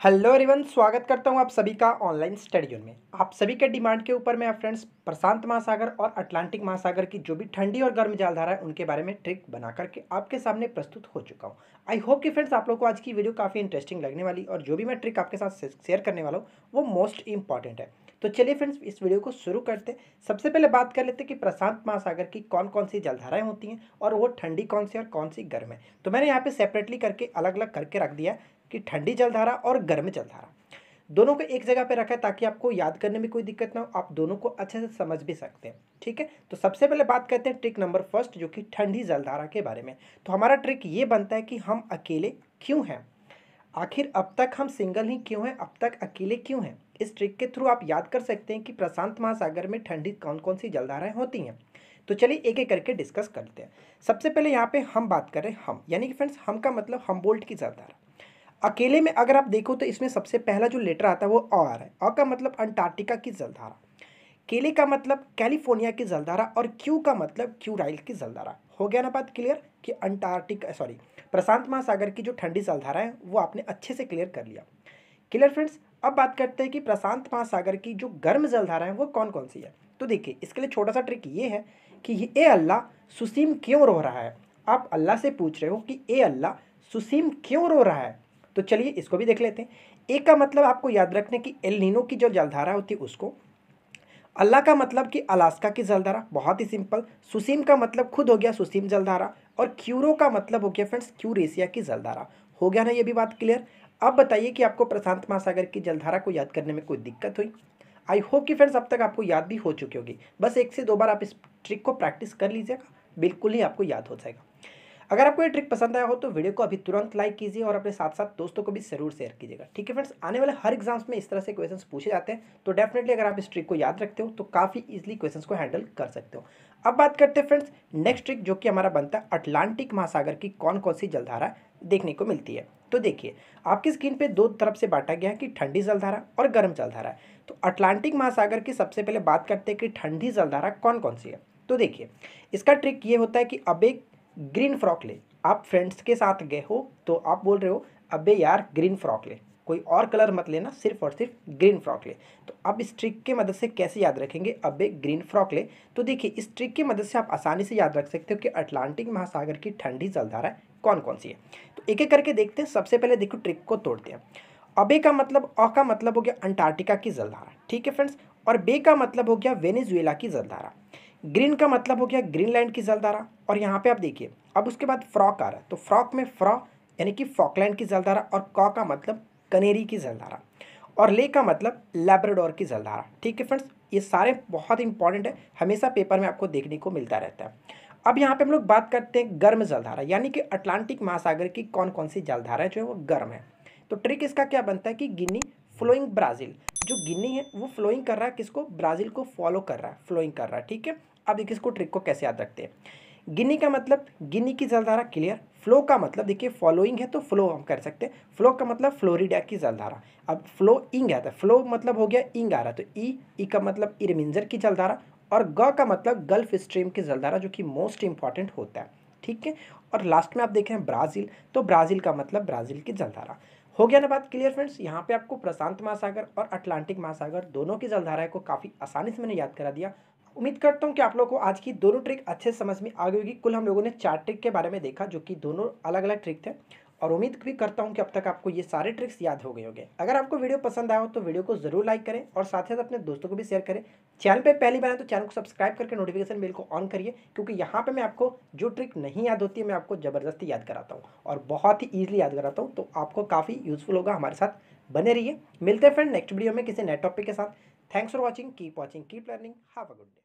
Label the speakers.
Speaker 1: Hello everyone, स्वागत करता हूं आप सभी का ऑनलाइन स्टडी जोन में। आप सभी के डिमांड के ऊपर मैं फ्रेंड्स प्रशांत महासागर और अटलांटिक महासागर की जो भी ठंडी और गर्म जलधारा है उनके बारे में ट्रिक बना करके आपके सामने प्रस्तुत हो चुका हूं। आई होप कि फ्रेंड्स आप लोग को आज की वीडियो काफ़ी इंटरेस्टिंग लगने वाली और जो भी मैं ट्रिक आपके साथ शेयर करने वाला हूँ वो मोस्ट इंपॉर्टेंट है। तो चलिए फ्रेंड्स इस वीडियो को शुरू करते हैं। सबसे पहले बात कर लेते हैं कि प्रशांत महासागर की कौन कौन सी जलधाराएं होती हैं और वो ठंडी कौन सी और कौन सी गर्म है। तो मैंने यहाँ पे सेपरेटली करके अलग अलग करके रख दिया कि ठंडी जलधारा और गर्म जलधारा दोनों को एक जगह पे रखा है ताकि आपको याद करने में कोई दिक्कत ना हो, आप दोनों को अच्छे से समझ भी सकते हैं। ठीक है, तो सबसे पहले बात करते हैं ट्रिक नंबर फर्स्ट जो कि ठंडी जलधारा के बारे में। तो हमारा ट्रिक ये बनता है कि हम अकेले क्यों हैं, आखिर अब तक हम सिंगल ही क्यों हैं, अब तक अकेले क्यों हैं। इस ट्रिक के थ्रू आप याद कर सकते हैं कि प्रशांत महासागर में ठंडी कौन कौन सी जलधाराएं होती हैं। तो चलिए एक एक करके डिस्कस करते हैं। सबसे पहले यहाँ पे हम बात कर रहे हैं हम, यानी कि फ्रेंड्स हम का मतलब हमबोल्ट की जलधारा। अकेले में अगर आप देखो तो इसमें सबसे पहला जो लेटर आता है वो अ आ रहा है। अ का मतलब अंटार्कटिका की जलधारा, केले का मतलब कैलिफोर्निया की जलधारा और क्यू का मतलब क्यूराइल की जलधारा। हो गया ना बात क्लियर कि प्रशांत महासागर की जो ठंडी जलधारा है वो आपने अच्छे से क्लियर कर लिया। क्लियर फ्रेंड्स, अब बात करते हैं कि प्रशांत महासागर की जो गर्म जलधारा है वो कौन कौन सी है। तो देखिए इसके लिए छोटा सा ट्रिक ये है कि ए अल्लाह सुसीम क्यों रो रहा है। आप अल्लाह से पूछ रहे हो कि ए अल्लाह सुसीम क्यों रो रहा है, तो चलिए इसको भी देख लेते हैं। ए का मतलब आपको याद रखने की एल नीनो की जो जलधारा होती है उसको। अल्लाह का मतलब कि अलास्का की जलधारा, बहुत ही सिंपल। सुसीम का मतलब खुद हो गया सुसीम जलधारा और क्यूरो का मतलब हो गया फ्रेंड्स क्यूरेशिया की जलधारा। हो गया ना ये भी बात क्लियर। अब बताइए कि आपको प्रशांत महासागर की जलधारा को याद करने में कोई दिक्कत हुई। आई होप कि फ्रेंड्स अब तक आपको याद भी हो चुकी होगी। बस एक से दो बार आप इस ट्रिक को प्रैक्टिस कर लीजिएगा, बिल्कुल ही आपको याद हो जाएगा। अगर आपको ये ट्रिक पसंद आया हो तो वीडियो को अभी तुरंत लाइक कीजिए और अपने साथ साथ दोस्तों को भी जरूर शेयर कीजिएगा। ठीक है फ्रेंड्स, आने वाले हर एग्जाम्स में इस तरह से क्वेश्चंस पूछे जाते हैं, तो डेफिनेटली अगर आप इस ट्रिक को याद रखते हो तो काफ़ी इजीली क्वेश्चंस को हैंडल कर सकते हो। अब बात करते हैं फ्रेंड्स नेक्स्ट ट्रिक जो कि हमारा बनता है अटलांटिक महासागर की कौन कौन सी जलधारा देखने को मिलती है। तो देखिए आपकी स्क्रीन पे दो तरफ से बांटा गया है कि ठंडी जलधारा और गर्म जलधारा है। तो अटलांटिक महासागर की सबसे पहले बात करते हैं कि ठंडी जलधारा कौन कौन सी है। तो देखिए इसका ट्रिक ये होता है कि अब एक ग्रीन फ्रॉक ले, आप फ्रेंड्स के साथ गए हो तो आप बोल रहे हो अबे यार ग्रीन फ्रॉक ले, कोई और कलर मत लेना, सिर्फ और सिर्फ ग्रीन फ्रॉक ले। तो अब इस ट्रिक की मदद से कैसे याद रखेंगे अबे ग्रीन फ्रॉक ले। तो देखिए इस ट्रिक की मदद से आप आसानी से याद रख सकते हो कि अटलांटिक महासागर की ठंडी जलधारा कौन कौन सी है। तो एक एक करके देखते हैं। सबसे पहले देखो ट्रिक को तोड़ते हैं। अबे का मतलब अ का मतलब हो गया अंटार्कटिका की जलधारा, ठीक है फ्रेंड्स। और बे का मतलब हो गया वेनेजुएला की जलधारा। ग्रीन का मतलब हो गया ग्रीनलैंड की जलधारा। और यहाँ पे आप देखिए अब उसके बाद फ्रॉक आ रहा है, तो फ्रॉक में फ्रॉ यानी कि फॉकलैंड की जलधारा और कॉ का मतलब कनेरी की जलधारा और ले का मतलब लैब्राडोर की जलधारा। ठीक है फ्रेंड्स, ये सारे बहुत इंपॉर्टेंट है, हमेशा पेपर में आपको देखने को मिलता रहता है। अब यहाँ पे हम लोग बात करते हैं गर्म जलधारा, यानी कि अटलांटिक महासागर की कौन कौन सी जलधारा जो है वो गर्म है। तो ट्रिक इसका क्या बनता है कि गिनी फ्लोइंग ब्राज़ील, जो गिनी है वो फ्लोइंग कर रहा है किसको, ब्राज़ील को फॉलो कर रहा है, फ्लोइंग कर रहा है। ठीक है, अब देखिए इसको ट्रिक को कैसे याद रखते हैं। गिनी का मतलब गिनी की जलधारा, क्लियर। फ्लो का मतलब देखिए फॉलोइंग है तो फ्लो हम कर सकते हैं, फ्लो का मतलब फ्लोरिडा की जलधारा। अब फ्लो इंग है तो फ्लो मतलब हो गया इंग आ रहा, तो ई का मतलब इरमिंजर की जलधारा और ग का मतलब गल्फ स्ट्रीम की जलधारा जो कि मोस्ट इंपॉर्टेंट होता है। ठीक है, और लास्ट में आप देखें ब्राज़ील, तो ब्राज़ील का मतलब ब्राज़ील की जलधारा। हो गया ना बात क्लियर फ्रेंड्स। यहाँ पे आपको प्रशांत महासागर और अटलांटिक महासागर दोनों की जलधारा को काफ़ी आसानी से मैंने याद करा दिया। उम्मीद करता हूँ कि आप लोगों को आज की दोनों ट्रिक अच्छे से समझ में आ गई होगी। कुल हम लोगों ने 4 ट्रिक के बारे में देखा जो कि दोनों अलग अलग ट्रिक थे, और उम्मीद भी करता हूँ कि अब तक आपको ये सारे ट्रिक्स याद हो गए होंगे। अगर आपको वीडियो पसंद आया हो तो वीडियो को जरूर लाइक करें और साथ ही साथ अपने दोस्तों को भी शेयर करें। चैनल पे पहली बार है तो चैनल को सब्सक्राइब करके नोटिफिकेशन बेल को ऑन करिए, क्योंकि यहाँ पे मैं आपको जो ट्रिक नहीं याद होती है मैं आपको ज़बरदस्ती याद कराता हूँ और बहुत ही ईजिली याद कराता हूँ, तो आपको काफ़ी यूजफुल होगा। हमारे साथ बने रहिए, मिलते हैं फ्रेंड नेक्स्ट वीडियो में किसी नए टॉपिक के साथ। Thanks for watching, keep keep learning, have a good day.